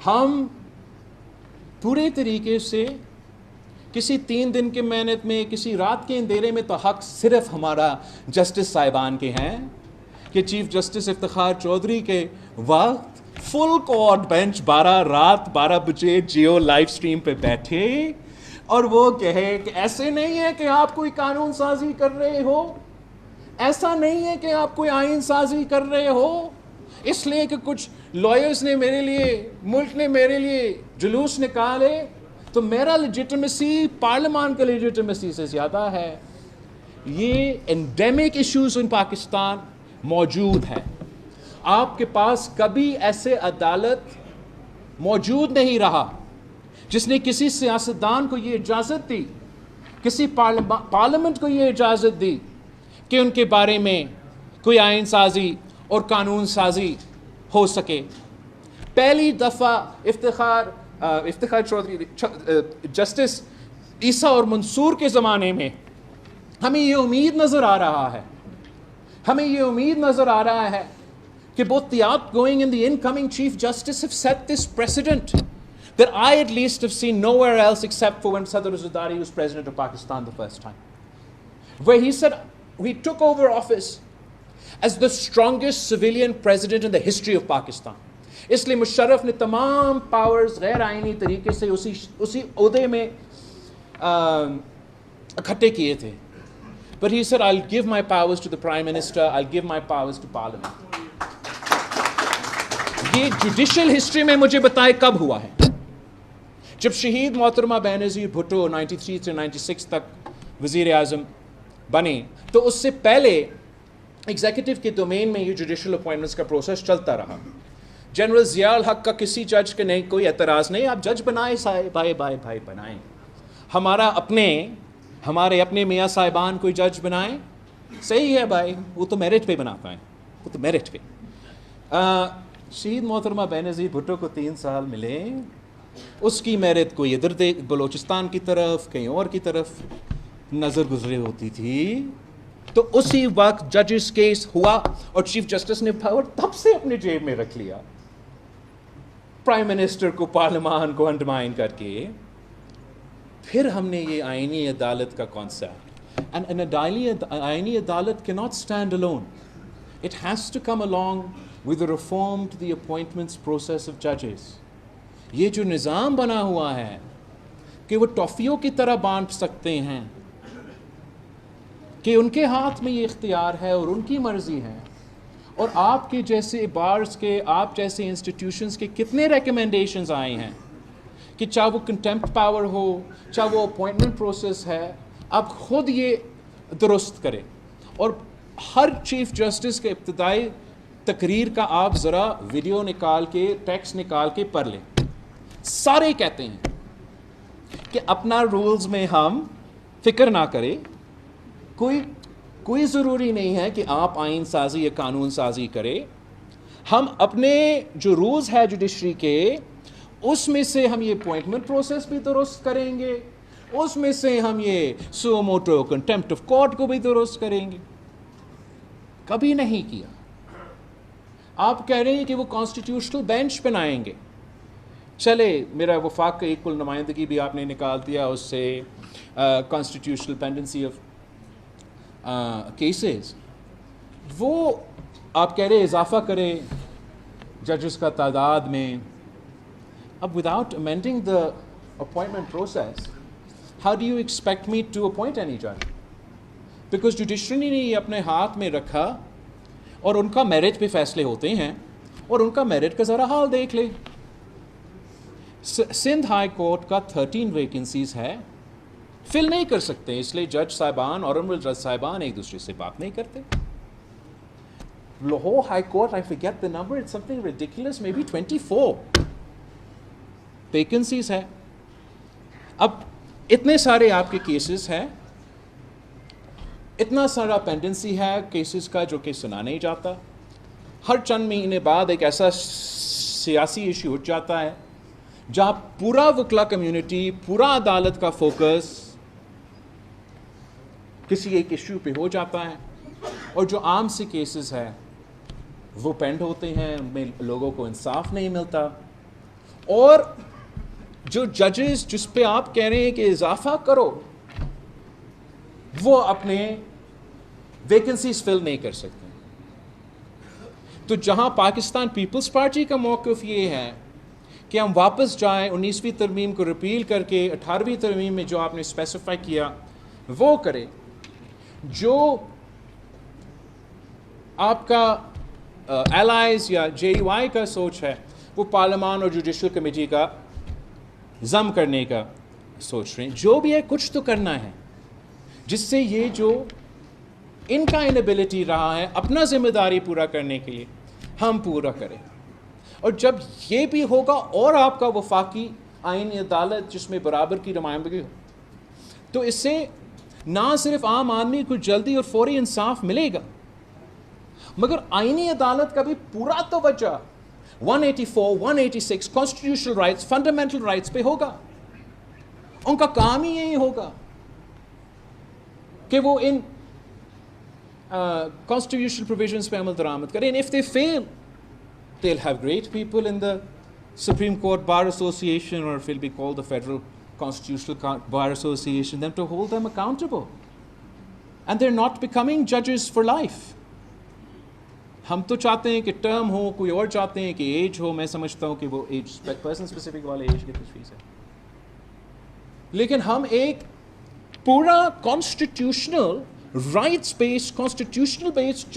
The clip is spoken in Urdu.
ہم پورے طریقے سے کسی 3 دن کے محنت میں، کسی رات کے اندھیرے میں تو حق صرف ہمارا جسٹس صاحبان کے ہیں کہ چیف جسٹس افتخار چودھری کے وقت فل کورٹ بینچ 12 بجے جیو لائیو سٹریم پہ بیٹھے اور وہ کہے کہ ایسے نہیں ہے کہ آپ کوئی قانون سازی کر رہے ہو، ایسا نہیں ہے کہ آپ کوئی آئین سازی کر رہے ہو، اس لیے کہ کچھ لائرز نے میرے لیے، ملک نے میرے لیے جلوس نکالے تو میرا لیجیٹمیسی پارلیمان کے لیجیٹمیسی سے زیادہ ہے۔ یہ انڈیمک ایشوز ان پاکستان موجود ہے۔ آپ کے پاس کبھی ایسے عدالت موجود نہیں رہا جس نے کسی سیاستدان کو یہ اجازت دی، کسی پارلیمنٹ کو یہ اجازت دی کہ ان کے بارے میں کوئی آئین سازی اور قانون سازی ہو سکے۔ پہلی دفعہ افتخار چودھری جسٹس عیسیٰ اور منصور کے زمانے میں ہمیں یہ امید نظر آ رہا ہے، ہمیں یہ امید نظر آ رہا ہے کہ both the outgoing and the incoming Chief Justice have set this precedent that I at least have seen nowhere else except for when Sadr Zardari was President of Pakistan the first time, where he said he took over office as the strongest civilian president in the history of Pakistan. اس لیے مشرف نے تمام پاورز غیر آئینی طریقے سے اسی عہدے میں اکٹھے کیے تھے. But he said, I'll give my powers to the Prime Minister, I'll give my powers to Parliament. یہ جوڈیشل ہسٹری میں مجھے بتائے کب ہوا ہے؟ جب شہید محترمہ بینظیر بھٹو 93 سے 96 تک وزیر اعظم بنے تو اس سے پہلے ایگزیکٹو کے ڈومین میں یہ جوڈیشل اپوائنٹمنٹس کا پروسیس چلتا رہا. جنرل ضیاء الحق کا کسی جج کے نہیں کوئی اعتراض نہیں، آپ جج بنائیں بھائی بنائیں، ہمارے اپنے میاں صاحبان کوئی جج بنائیں، صحیح ہے بھائی، وہ تو میرٹ پہ بناتا ہے، وہ تو میرٹ پہ. شہید محترمہ بینظیر بھٹو کو 3 سال ملے، اس کی میرٹ کوئی ادھر بلوچستان کی طرف کہیں اور کی طرف نظر گزرے ہوتی تھی، تو اسی وقت ججز کیس ہوا اور چیف جسٹس نے پاور تب سے اپنے جیب میں رکھ لیا، پرائم منسٹر کو پارلیمان کو انڈرمائن کر کے. پھر ہم نے یہ آئینی عدالت کا کانسیپٹ، اینڈ آئینی عدالت کی not stand alone, it has to come along with the reform to the appointments process of judges. یہ جو نظام بنا ہوا ہے کہ وہ ٹافیوں کی طرح بانٹ سکتے ہیں، کہ ان کے ہاتھ میں یہ اختیار ہے اور ان کی مرضی ہے، اور آپ کے جیسے بارز کے، آپ جیسے انسٹیٹیوشنز کے کتنے ریکمنڈیشنز آئے ہیں کہ چاہے وہ کنٹمپٹ پاور ہو، چاہے وہ اپوائنٹمنٹ پروسیس ہے، آپ خود یہ درست کریں. اور ہر چیف جسٹس کے ابتدائی تقریر کا آپ ذرا ویڈیو نکال کے، ٹیکسٹ نکال کے پڑھ لیں. سارے کہتے ہیں کہ اپنا رولز میں ہم فکر نہ کریں، کوئی ضروری نہیں ہے کہ آپ آئین سازی یا قانون سازی کریں، ہم اپنے جو رولز ہے جوڈیشری کے اس میں سے ہم یہ اپوائنٹمنٹ پروسیس بھی درست کریں گے، اس میں سے ہم یہ سو موٹو کنٹمپٹ آف کورٹ کو بھی درست کریں گے. کبھی نہیں کیا. آپ کہہ رہے ہیں کہ وہ کانسٹیٹیوشنل بینچ بنائیں گے، چلے میرا وفاق کا ایکول نمائندگی بھی آپ نے نکال دیا اس سے، کانسٹیٹیوشنل پینڈنسی آف کیسز، وہ آپ کہہ رہے اضافہ کریں ججز کا تعداد میں. اب without amending the appointment process how do you expect me to appoint any جج؟ بیکاز جوڈیشری نے یہ اپنے ہاتھ میں رکھا اور ان کا میرٹ پہ فیصلے ہوتے ہیں، اور ان کا میرٹ کا ذرا حال دیکھ لیں. سندھ ہائی کورٹ کا 13 ویکنسیز ہے، فل نہیں کر سکتے، اس لیے جج صاحبان، آنریبل جج صاحبان ایک دوسرے سے بات نہیں کرتے. Lahore high court, I forget the number, it's something ridiculous, maybe 24 vacancies ہے. اب اتنے سارے آپ کے کیسز ہیں، اتنا سارا پینڈنسی ہے کیسز کا جو کہ سنا نہیں جاتا. ہر چند مہینے بعد ایک ایسا سیاسی ایشو اٹھ جاتا ہے جہاں پورا وکلا کمیونٹی، پورا عدالت کا فوکس کسی ایک ایشو پہ ہو جاتا ہے، اور جو عام سے کیسز ہے وہ پینڈ ہوتے ہیں، ان میں لوگوں کو انصاف نہیں ملتا. اور جو ججز جس پہ آپ کہہ رہے ہیں کہ اضافہ کرو، وہ اپنے ویکنسیز فل نہیں کر سکتے. تو جہاں پاکستان پیپلز پارٹی کا موقف یہ ہے کہ ہم واپس جائیں 19ویں ترمیم کو ریپیل کر کے 18ویں ترمیم میں جو آپ نے اسپیسیفائی کیا وہ کرے. جو آپ کا ایلائز یا جے یو آئی کا سوچ ہے وہ پارلیمان اور جوڈیشل کمیٹی کا ضم کرنے کا سوچ رہے ہیں. جو بھی ہے کچھ تو کرنا ہے جس سے یہ جو ان کا انیبلٹی رہا ہے اپنا ذمہ داری پورا کرنے کے لیے ہم پورا کریں. اور جب یہ بھی ہوگا اور آپ کا وفاقی آئینی عدالت جس میں برابر کی نمائندگی ہو، تو اس سے نہ صرف عام آدمی کو جلدی اور فوری انصاف ملے گا، مگر آئینی عدالت کا بھی پورا توجہ 184 186 کانسٹیٹیوشنل رائٹس فنڈامنٹل رائٹس پہ ہوگا. ان کا کام ہی یہی ہوگا کہ وہ ان constitutional provisions پہ عمل درآمد کریں. And if they fail, they'll have great people in the Supreme Court Bar Association, or if it'll be called the Federal Constitutional Bar Association, them to hold them accountable. And they're not becoming judges for life. ہم تو چاہتے ہیں کہ ٹرم ہو، کوئی اور چاہتے ہیں کہ ایج ہو. میں سمجھتا ہوں کہ وہ ایج پرسن اسپیسیفک والے ایج کی تشخیص ہے، لیکن ہم ایک پورا constitutional rights based constitutional based